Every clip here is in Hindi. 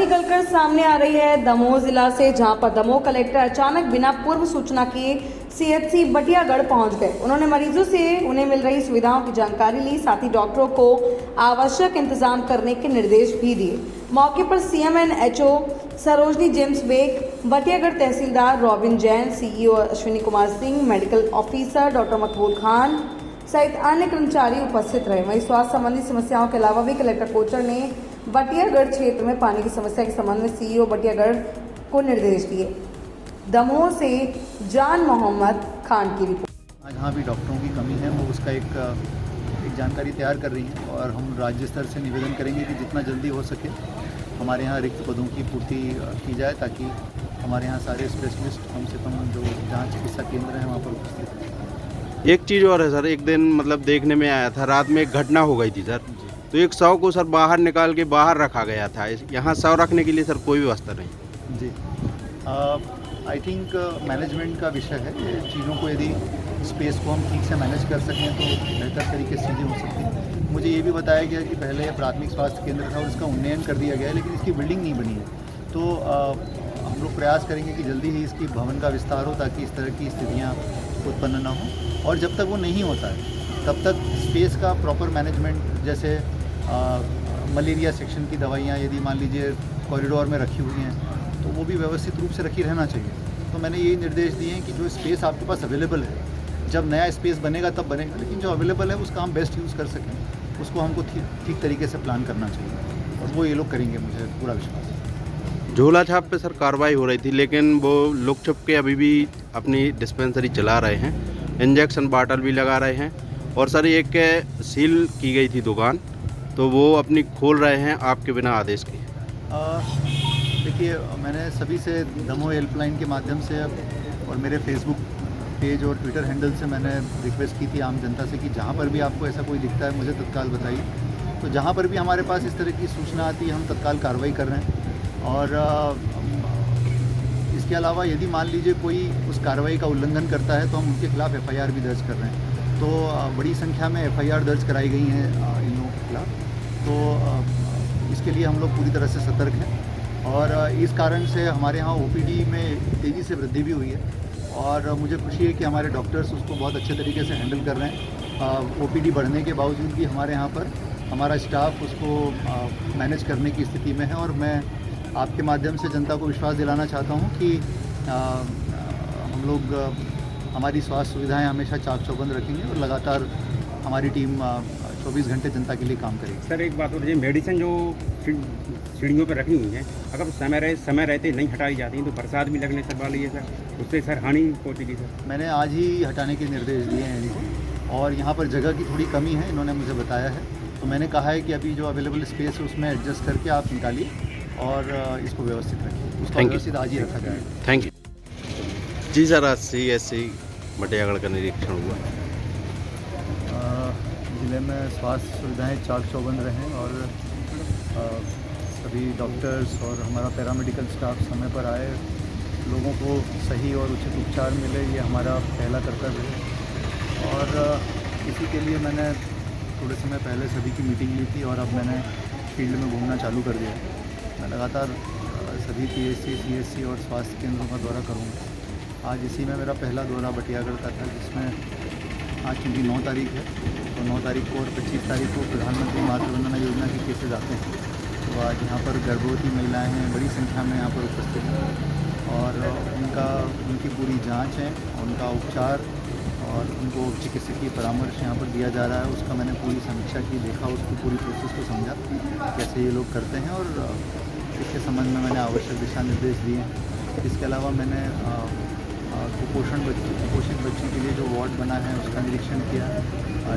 निकलकर सामने आ रही है दमोह जिला से, जहां पर दमोह कलेक्टर अचानक बिना पूर्व सूचना के सीएचसी बटियागढ़ पहुंच गए। उन्होंने मरीजों से उन्हें मिल रही सुविधाओं की जानकारी ली, साथ ही डॉक्टरों को आवश्यक इंतजाम करने के निर्देश भी दिए। मौके पर सीएमएनएचओ सरोजनी जेम्स बेग, बटियागढ़ तहसीलदार Robin Jain, CEO Ashwini Kumar Singh, medical officer doctor Maqbool Khan सहित अन्य कर्मचारी उपस्थित रहे। वहीं स्वास्थ्य संबंधी समस्याओं के अलावा भी कलेक्टर कोचर ने बटियागढ़ क्षेत्र में पानी की समस्या के संबंध में सीईओ बटियागढ़ को निर्देश दिए। दमोह से जान मोहम्मद खान की रिपोर्ट। जहाँ भी डॉक्टरों की कमी है वो उसका एक जानकारी तैयार कर रही है और हम राज्य स्तर से निवेदन करेंगे कि जितना जल्दी हो सके हमारे यहाँ रिक्त पदों की पूर्ति की जाए, ताकि हमारे यहाँ सारे स्पेशलिस्ट कम से कम जो जहाँ चिकित्सा केंद्र हैं वहाँ पर उपस्थित हैं। एक चीज़ और है सर, एक दिन मतलब देखने में आया था, रात में एक घटना हो गई थी सर, तो एक शव को सर बाहर निकाल के बाहर रखा गया था। यहाँ शव रखने के लिए सर कोई व्यवस्था नहीं। जी, आई थिंक मैनेजमेंट का विषय है। ये चीज़ों को यदि स्पेस को हम ठीक से मैनेज कर सकें तो बेहतर तरीके से चीज़ें हो सकती हैं। मुझे ये भी बताया गया कि पहले प्राथमिक स्वास्थ्य केंद्र था और उसका उन्नयन कर दिया गया है, लेकिन इसकी बिल्डिंग नहीं बनी है। तो हम लोग प्रयास करेंगे कि जल्दी ही इसकी भवन का विस्तार हो, ताकि इस तरह की स्थितियाँ उत्पन्न ना हो। और जब तक वो नहीं होता है तब तक स्पेस का प्रॉपर मैनेजमेंट, जैसे मलेरिया सेक्शन की दवाइयाँ यदि मान लीजिए कॉरिडोर में रखी हुई हैं तो वो भी व्यवस्थित रूप से रखी रहना चाहिए। तो मैंने यही निर्देश दिए हैं कि जो स्पेस आपके पास अवेलेबल है, जब नया स्पेस बनेगा तब बनेगा, लेकिन जो अवेलेबल है उसका हम बेस्ट यूज़ कर सकें, उसको हमको ठीक तरीके से प्लान करना चाहिए और वो ये लोग करेंगे, मुझे पूरा विश्वास है। झोला छाप पे सर कार्रवाई हो रही थी, लेकिन वो लुक छुप के अभी भी अपनी डिस्पेंसरी चला रहे हैं, इंजेक्शन बॉटल भी लगा रहे हैं। और सर एक सील की गई थी दुकान, तो वो अपनी खोल रहे हैं आपके बिना आदेश के। देखिए, मैंने सभी से दमोह हेल्पलाइन के माध्यम से और मेरे फेसबुक पेज और ट्विटर हैंडल से मैंने रिक्वेस्ट की थी आम जनता से कि जहाँ पर भी आपको ऐसा कोई दिखता है मुझे तत्काल बताइए। तो जहाँ पर भी हमारे पास इस तरह की सूचना आती है हम तत्काल कार्रवाई कर रहे हैं। और इसके अलावा यदि मान लीजिए कोई उस कार्रवाई का उल्लंघन करता है तो हम उनके खिलाफ़ एफआईआर भी दर्ज कर रहे हैं। तो बड़ी संख्या में एफआईआर दर्ज कराई गई हैं इन लोगों के खिलाफ। तो इसके लिए हम लोग पूरी तरह से सतर्क हैं और इस कारण से हमारे यहाँ ओपीडी में तेज़ी से वृद्धि भी हुई है और मुझे खुशी है कि हमारे डॉक्टर्स उसको बहुत अच्छे तरीके से हैंडल कर रहे हैं। ओपीडी बढ़ने के बावजूद भी हमारे यहाँ पर हमारा स्टाफ उसको मैनेज करने की स्थिति में है और मैं आपके माध्यम से जनता को विश्वास दिलाना चाहता हूँ कि हम लोग हमारी स्वास्थ्य सुविधाएं हमेशा चाक चौबंद रखेंगे और लगातार हमारी टीम 24 घंटे जनता के लिए काम करेगी। सर एक बात और, ये मेडिसिन जो सीढ़ियों पर रखी हुई हैं, अगर समय रहते नहीं हटाई जाती हैं तो बरसात भी लगने से वाली है सर, उससे सर हानि पहुँचेगी सर। मैंने आज ही हटाने के निर्देश दिए हैं इनको और यहाँ पर जगह की थोड़ी कमी है, इन्होंने मुझे बताया है। तो मैंने कहा है कि अभी जो अवेलेबल स्पेस है उसमें एडजस्ट करके आप निकालिए और इसको व्यवस्थित रखिए। उसको व्यवस्थित आज ही रखा जाएगा। थैंक यू जी सर। आज सीएचसी बटियागढ़ का निरीक्षण हुआ। ज़िले में स्वास्थ्य सुविधाएं चाक चौबंद रहें और सभी डॉक्टर्स और हमारा पैरामेडिकल स्टाफ समय पर आए, लोगों को सही और उचित उपचार मिले, ये हमारा पहला कर्तव्य है। और इसी के लिए मैंने थोड़े समय पहले सभी की मीटिंग ली थी और अब मैंने फील्ड में घूमना चालू कर दिया। मैं लगातार सभी पीएचसी, सीएचसी और स्वास्थ्य केंद्रों का दौरा करूँगा। आज इसी में मेरा पहला दौरा बटियागढ़ का था, जिसमें आज चूँकि 9 तारीख है तो 9 तारीख को और 25 तारीख को प्रधानमंत्री मातृ वंदना योजना के केसेज आते हैं। तो आज यहाँ पर गर्भवती महिलाएं हैं, बड़ी संख्या में यहाँ पर उपस्थित हैं और उनकी पूरी जांच है, उनका उपचार और उनको चिकित्सकीय परामर्श यहाँ पर दिया जा रहा है। उसका मैंने पूरी समीक्षा की, देखा उसकी पूरी प्रोसेस को समझा कैसे ये लोग करते हैं और इसके संबंध में मैंने आवश्यक दिशा निर्देश दिए हैं। इसके अलावा मैंने कुपोषित बच्चों के लिए जो वार्ड बना है उसका निरीक्षण किया,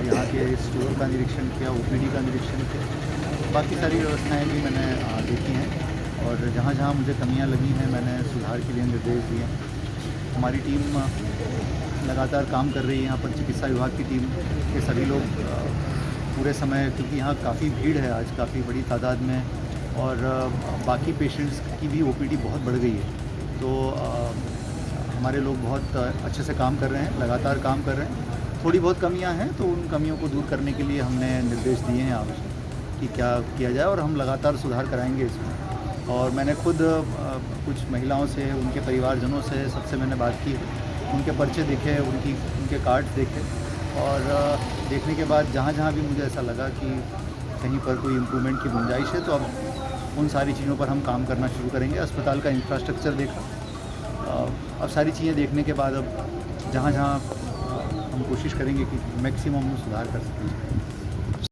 यहाँ के स्टोर का निरीक्षण किया, ओपीडी का निरीक्षण किया। बाकी सारी व्यवस्थाएं भी मैंने देखी हैं और जहाँ जहाँ मुझे कमियाँ लगी हैं मैंने सुधार के लिए निर्देश दिए। हमारी टीम लगातार काम कर रही है। यहाँ पर चिकित्सा विभाग की टीम के सभी लोग पूरे समय, क्योंकि यहाँ काफ़ी भीड़ है आज, काफ़ी बड़ी तादाद में और बाकी पेशेंट्स की भी ओपीडी बहुत बढ़ गई है। तो हमारे लोग बहुत अच्छे से काम कर रहे हैं, लगातार काम कर रहे हैं। थोड़ी बहुत कमियां हैं तो उन कमियों को दूर करने के लिए हमने निर्देश दिए हैं आवश्यक कि क्या किया जाए और हम लगातार सुधार कराएंगे इसमें। और मैंने खुद कुछ महिलाओं से, उनके परिवारजनों से, सबसे मैंने बात की, उनके पर्चे देखे, उनके कार्ड्स देखे, और देखने के बाद जहाँ जहाँ भी मुझे ऐसा लगा कि कहीं पर कोई इम्प्रूवमेंट की गुंजाइश है, तो अब उन सारी चीज़ों पर हम काम करना शुरू करेंगे। अस्पताल का इंफ्रास्ट्रक्चर देखा, अब सारी चीज़ें देखने के बाद अब जहाँ जहाँ हम कोशिश करेंगे कि मैक्सिमम सुधार कर सकें।